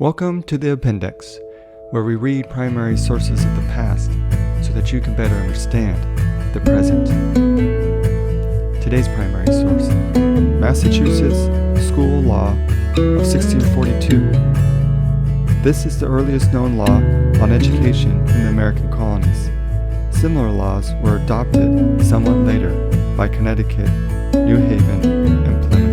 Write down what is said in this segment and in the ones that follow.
Welcome to the Appendix, where we read primary sources of the past so that you can better understand the present. Today's primary source, Massachusetts School Law of 1642. This is the earliest known law on education in the American Colonies. Similar laws were adopted somewhat later by Connecticut, New Haven, and Plymouth.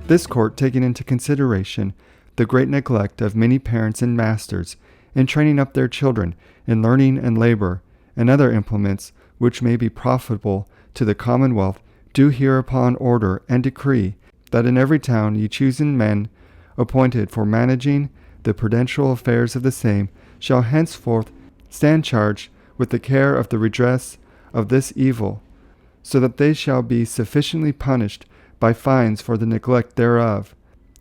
This court taking into consideration the great neglect of many parents and masters in training up their children in learning and labor and other implements which may be profitable to the commonwealth, do hereupon order and decree that in every town ye chosen men appointed for managing the prudential affairs of the same shall henceforth stand charged with the care of the redress of this evil, so that they shall be sufficiently punished by fines for the neglect thereof,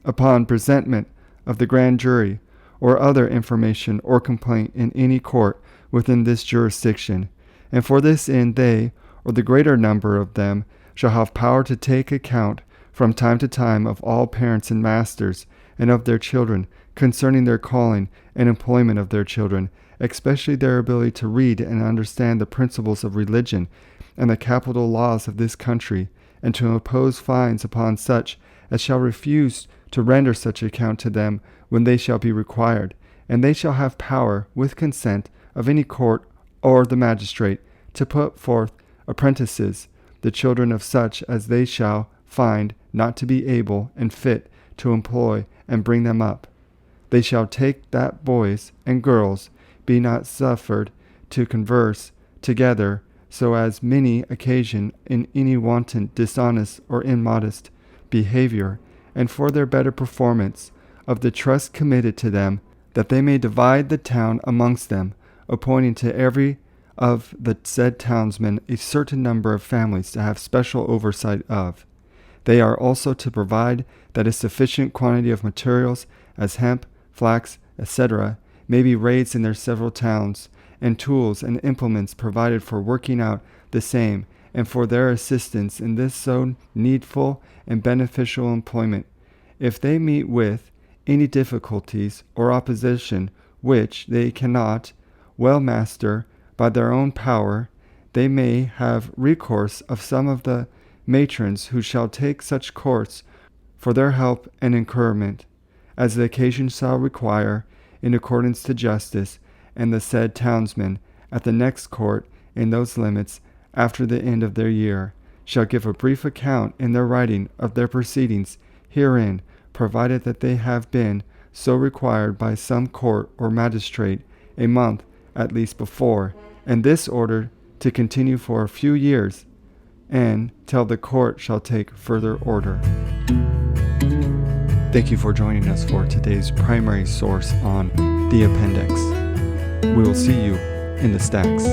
upon presentment of the grand jury, or other information or complaint in any court within this jurisdiction. And for this end they, or the greater number of them, shall have power to take account from time to time of all parents and masters, and of their children, concerning their calling and employment of their children, especially their ability to read and understand the principles of religion and the capital laws of this country, and to impose fines upon such as shall refuse to render such account to them when they shall be required. And they shall have power, with consent of any court or the magistrate, to put forth apprentices, the children of such as they shall find not to be able and fit to employ, and bring them up. They shall take that boys and girls be not suffered to converse together, so as many occasion in any wanton, dishonest, or immodest behavior, and for their better performance of the trust committed to them, that they may divide the town amongst them, appointing to every of the said townsmen a certain number of families to have special oversight of. They are also to provide that a sufficient quantity of materials, as hemp, flax, etc., may be raised in their several towns, and tools and implements provided for working out the same, and for their assistance in this so needful and beneficial employment. If they meet with any difficulties or opposition which they cannot well master by their own power, they may have recourse of some of the matrons, who shall take such course for their help and encouragement, as the occasion shall require, in accordance to justice, and the said townsmen at the next court in those limits, after the end of their year, shall give a brief account in their writing of their proceedings herein, provided that they have been so required by some court or magistrate a month at least before, and this order to continue for a few years, and till the court shall take further order. Thank you for joining us for today's primary source on the Appendix. We will see you in the stacks.